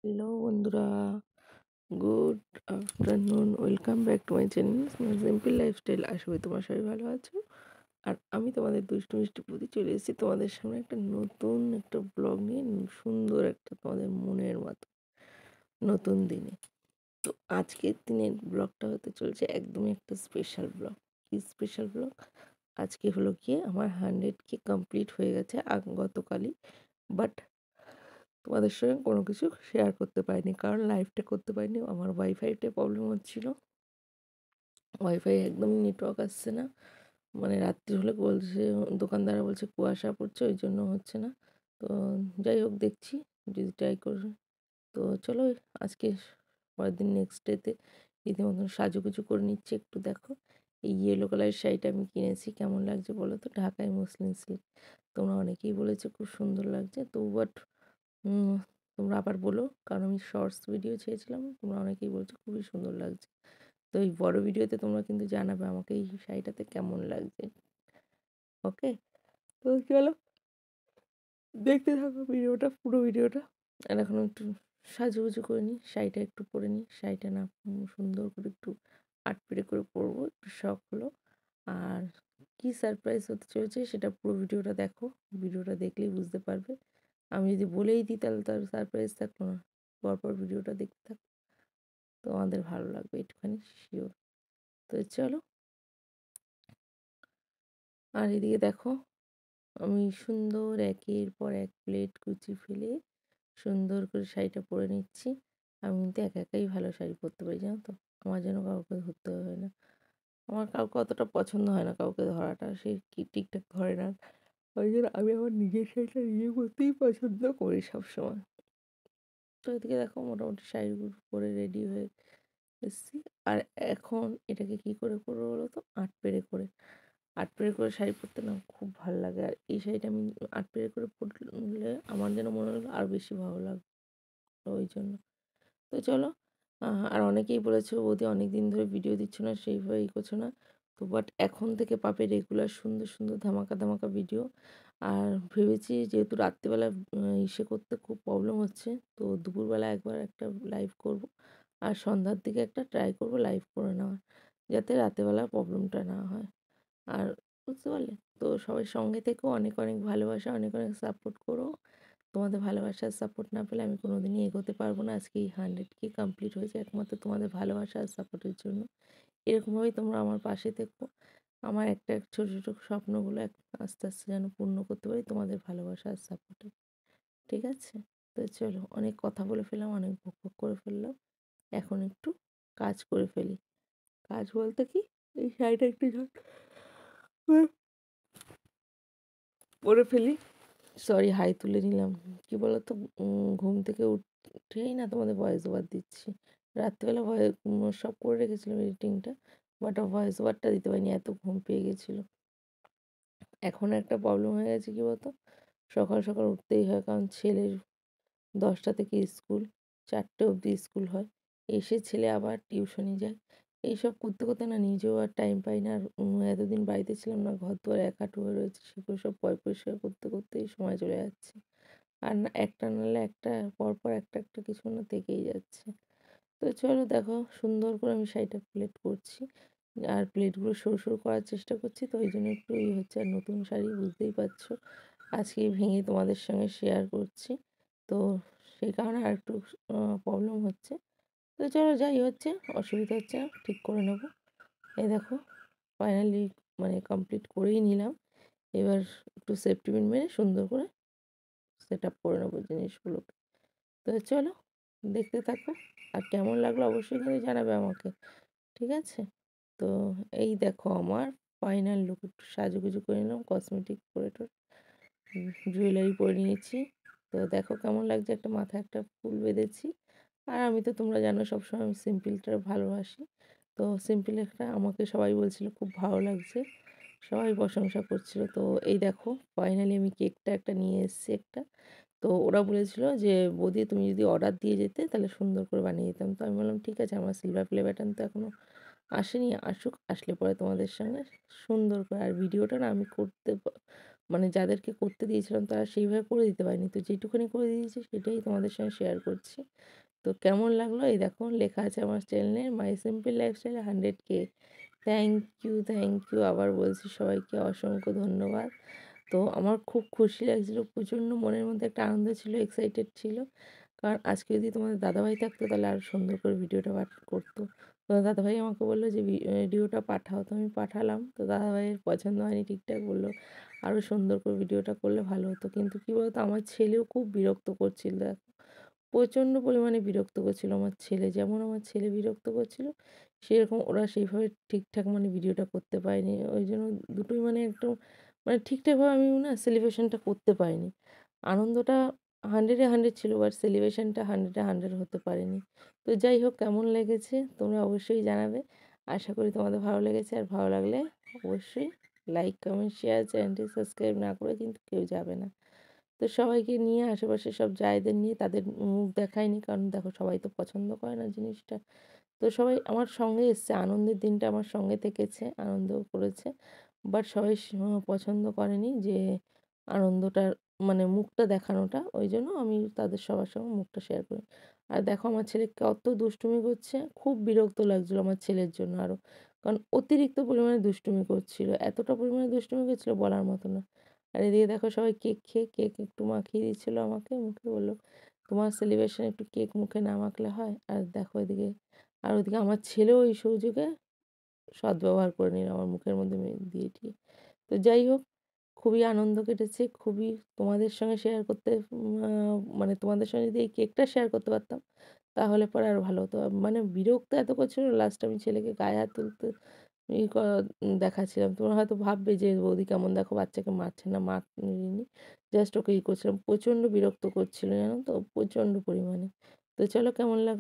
Hello বন্ধুরা, good afternoon. Welcome back to my channel simple lifestyle. আশা করি তোমার সবাই ভালো আছো। আর আমি তোমাদের দুষ্টু মিষ্টি প্রতি চলে এসেছি তোমাদের সামনে একটা নতুন একটা ব্লগ নিয়ে, সুন্দর একটা তোমাদের মনের মতো নতুন দিনে। তো আজকের দিনের ব্লগটা হতে চলছে একদমই একটা স্পেশাল ব্লগ। কি স্পেশাল ব্লগ? আজকে হলো গিয়ে আমার 100K কমপ্লিট হয়ে গেছে গতকালই। বাট তোমাদের সঙ্গে কোনো কিছু শেয়ার করতে পারিনি, কারণ লাইভটা করতে পারিনি। আমার ওয়াইফাইতে প্রবলেম হচ্ছিলো, ওয়াইফাই একদমই নেটওয়ার্ক আসছে না। মানে রাত্রি হলে বলছে, দোকানদাররা বলছে কুয়াশা পড়ছে, ওই জন্য হচ্ছে না। তো যাই হোক, দেখছি যদি ট্রাই করে। তো চলো, আজকে পরের দিন নেক্সট ডেতে রীতিমতন সাজুগুজু করে নিচ্ছি। একটু দেখো, এই ইয়েলো কালারের শাড়িটা আমি কিনেছি, কেমন লাগছে বলো তো? ঢাকায় মসলিন সিল্ক। তোমরা অনেকেই বলেছো খুব সুন্দর লাগছে, তো বাট তোমরা আবার বলো, কারণ আমি শর্টস ভিডিও ছেড়েছিলাম, তোমরা অনেকেই বলছো খুবই সুন্দর লাগছে। তো এই বড় ভিডিওতে তোমরা কিন্তু জানাবে আমাকে এই শাড়িটাতে কেমন লাগছে। ওকে, তো চলো দেখতে থাকো ভিডিওটা, পুরো ভিডিওটা। আর এখন একটু সাজুগুজু করে নিই, শাড়িটা একটু পরে নিই। শাড়িটা না সুন্দর করে একটু আটপেড়ে করে পরবো, একটু শখ হলো। আর কি সারপ্রাইজ হতে চলেছে সেটা পুরো ভিডিওটা দেখো, ভিডিওটা দেখলেই বুঝতে পারবে। আমি যদি বলেই দিই তাহলে তার সারপ্রাইজ থাকলো না। পরপর ভিডিওটা দেখতে থাকো, তোমাদের ভালো লাগবে একটুখানি শিওর। তো চলো, আর এদিকে দেখো, আমি সুন্দর একের পর এক প্লেট কুচি ফেলে সুন্দর করে শাড়িটা পরে নিচ্ছি। আমি কিন্তু একা একাই ভালো শাড়ি পরতে পারি, জানো তো। আমার যেন কাউকে ধরতে হয় না। আমার কাউকে অতটা পছন্দ হয় না কাউকে ধরাটা, সে কি ঠিকঠাক ধরে না। ওই জন্য আমি আমার নিজের শাড়িটা নিজে পরতেই পছন্দ করি সবসময়। তো এদিকে দেখো, মোটামুটি শাড়িগুলো পরে রেডি হয়ে এসেছি। আর এখন এটাকে কি করে করবো বলো তো? আট পেরে করে শাড়ি পরতে না খুব ভালো লাগে। আর এই শাড়িটা আমি আট পেরে করে পরলে আমার যেন মনে হলো আরও বেশি ভালো লাগবে, ওই জন্য। তো চলো, আর অনেকেই বলেছে বৌদি অনেক দিন ধরে ভিডিও দিচ্ছ না, সেইভাবে ই করছো না। তো বাট এখন থেকে পাবে রেগুলার সুন্দর সুন্দর ধামাকা ধামাকা ভিডিও। আর ভেবেছি যেহেতু রাত্রিবেলা ইসে করতে খুব প্রবলেম হচ্ছে, তো দুপুরবেলা একবার একটা লাইভ করব। আর সন্ধ্যার দিকে একটা ট্রাই করব লাইভ করে নেওয়ার, যাতে রাতেরবেলা প্রবলেমটা না হয়। আর বুঝতে পারলে তো? সবাই সঙ্গে থেকেও অনেক অনেক ভালোবাসা, অনেক অনেক সাপোর্ট করো। তোমাদের ভালোবাসার সাপোর্ট না পেলে আমি কোনোদিনই এগোতে পারবো না। আজকে এই 100K কমপ্লিট হয়েছে একমাত্র তোমাদের ভালোবাসা আর সাপোর্টের জন্য। এরকমভাবেই তোমরা আমার পাশে থেকো। আমার একটা এক ছোটো ছোটো স্বপ্নগুলো আস্তে আস্তে যেন পূর্ণ করতে পারি তোমাদের ভালোবাসা আর সাপোর্টে। ঠিক আছে? তো চলো, অনেক কথা বলে ফেললাম, অনেক বক বক করে ফেললাম। এখন একটু কাজ করে ফেলি। কাজ বলতে কি, এই শাড়িটা একটু পরে ফেলি। সরি, হাই তুলে নিলাম। কি বলো তো, ঘুম থেকে উঠেই না তোমাদের ভয়েস ওভার দিচ্ছি। রাত্রিবেলা সব করে রেখেছিলাম এডিটিংটা, বাট ভয়েস ওভারটা দিতে পারিনি, এত ঘুম পেয়ে গেছিলো। এখন একটা প্রবলেম হয়ে গেছে, কী বলতো, সকাল সকাল উঠতেই হয়, কারণ ছেলের 10টা থেকে স্কুল, 4টে অবধি স্কুল হয়। এসে ছেলে আবার টিউশনি যায়। এইসব করতে করতে না নিজেও আর টাইম পাই না। আর এতদিন বাড়িতে ছিলাম না, ঘর দুয়ার এক হাঁটু হয়ে রয়েছে, সেগুলো সব পরিষ্কার করতে করতেই সময় চলে যাচ্ছে। আর না একটা নাহলে একটা, পরপর একটা একটা কিছু না থেকেই যাচ্ছে। তো চলো দেখো, সুন্দর করে আমি শাড়িটা প্লেট করছি। আর প্লেটগুলো সরু সরু করার চেষ্টা করছি, তো ওই জন্য একটু হচ্ছে। আর নতুন শাড়ি বুঝতেই পারছো, আজকে ভেঙে তোমাদের সঙ্গে শেয়ার করছি। তো সেই কারণে আর একটু প্রবলেম হচ্ছে। তো চলো, যাই হচ্ছে, অসুবিধা হচ্ছে না, ঠিক করে নেবো। এই দেখো, ফাইনালি মানে কমপ্লিট করেই নিলাম। এবার একটু সেফটি পিন মেরে সুন্দর করে সেট আপ করে নেবো জিনিসগুলোকে। তো চলো, দেখতে থাকো। আর কেমন লাগলো অবশ্যই কিন্তু জানাবে আমাকে, ঠিক আছে? তো এই দেখো আমার ফাইনাল লুক, একটু সাজুগুজু করে নিলাম, কসমেটিক পরে টোরে জুয়েলারি পরে নিয়েছি। তো দেখো কেমন লাগছে, একটা মাথায় একটা ফুল বেঁধেছি। আর আমি তো, তোমরা জানো, সবসময় আমি সিম্পলটা ভালোবাসি। তো সিম্পল একটা আমাকে সবাই বলছিল খুব ভালো লাগছে, সবাই প্রশংসা করছিল। তো এই দেখো ফাইনালি আমি কেকটা একটা নিয়ে এসেছি একটা। তো ওরা বলেছিল যে বৌদি তুমি যদি অর্ডার দিয়ে যেতে তাহলে সুন্দর করে বানিয়ে দিতাম। তো আমি বললাম ঠিক আছে, আমার সিলভার প্লে বাটন তো এখনও আসেনি, আসুক, আসলে পরে তোমাদের সঙ্গে সুন্দর করে। আর ভিডিওটা না আমি মানে যাদেরকে করতে দিয়েছিলাম তারা সেইভাবে করে দিতে পারেনি। তো যেটুকুনি করে দিয়েছি সেটাই তোমাদের সঙ্গে শেয়ার করছি। তো কেমন লাগলো? এই দেখো লেখা আছে আমার চ্যানেলে my simple lifestyle 100K। Thank you আবার বলছি সবাইকে অসংখ্য ধন্যবাদ। তো আমার খুব খুশি লাগছিল, প্রচণ্ড মনের মধ্যে একটা আনন্দ ছিল, এক্সাইটেড ছিল। কারণ আজকে যদি তোমাদের দাদাভাই থাকতো তাহলে আরও সুন্দর করে ভিডিওটা করতো। তো দাদাভাই আমাকে বললো যে ভিডিওটা পাঠাও, তো আমি পাঠালাম। তো দাদাভাইয়ের পছন্দ হয়নি ঠিকঠাক, বললো আরও সুন্দর করে ভিডিওটা করলে ভালো হতো। কিন্তু কী বলতো, আমার ছেলেও খুব বিরক্ত করছিল, দেখো প্রচণ্ড পরিমাণে বিরক্ত করছিল আমার ছেলে। যেমন আমার ছেলে বিরক্ত করছিল, সেরকম ওরা সেইভাবে ঠিকঠাক মানে ভিডিওটা করতে পারেনি। ওই জন্য দুটোই মানে একদম মানে ঠিকঠাকভাবে আমি না সেলিব্রেশনটা করতে পারিনি। আনন্দটা 100-এ 100 ছিল, বাট সেলিব্রেশনটা 100-এ 100 হতে পারেনি। তো যাই হোক, কেমন লেগেছে তোমরা অবশ্যই জানাবে। আশা করি তোমাদের ভালো লেগেছে। আর ভালো লাগলে অবশ্যই লাইক, কমেন্ট, শেয়ার, চ্যানেলটি সাবস্ক্রাইব না করে কিন্তু কেউ যাবে না। তো সবাইকে নিয়ে, আশেপাশের সব জায়দের নিয়ে তাদের মুখ দেখাইনি, কারণ দেখো সবাই তো পছন্দ করে না জিনিসটা। তো সবাই আমার সঙ্গে এসছে, আনন্দের দিনটা আমার সঙ্গে থেকেছে, আনন্দও করেছে। বাট সবাই পছন্দ করেনি যে আনন্দটার মানে মুখটা দেখানোটা। ওই জন্য আমি তাদের সবার সঙ্গে মুখটা শেয়ার করি। আর দেখো আমার ছেলে কত দুষ্টুমি করছে, খুব বিরক্ত লাগছিলো আমার ছেলের জন্য আরও। কারণ অতিরিক্ত পরিমাণে দুষ্টুমি করছিল, এতটা পরিমাণে দুষ্টুমি করছিল বলার মতো না। আর এদিকে দেখো সবাই কেক খেয়ে, কেক একটু মাখিয়ে দিচ্ছিলো আমাকে মুখে, বললো তোমার সেলিব্রেশনে একটু কেক মুখে না মাখলে হয়? আর দেখো এদিকে, আর ওদিকে আমার ছেলেও এই সুযোগে সদ্ব্যবহার করে নিল আমার মুখের মধ্যে দিয়ে টিয়ে। তো যাই হোক, খুবই আনন্দ কেটেছে, খুবই তোমাদের সঙ্গে শেয়ার করতে মানে তোমাদের সঙ্গে যদি এই কেকটা শেয়ার করতে পারতাম তাহলে পরে আরও ভালো হতো। মানে বিরক্ত এত করছিল, লাস্টে আমি ছেলেকে গায়ে হাত তুলতে দেখাচ্ছিলাম। তোমরা হয়তো ভাববে যে বৌদি কেমন দেখো বাচ্চাকে মারছে না, মারিনি, জাস্ট ওকে করছিলাম। প্রচণ্ড বিরক্ত করছিল জানো তো, প্রচণ্ড পরিমাণে। তো চলো, কেমন লাগলো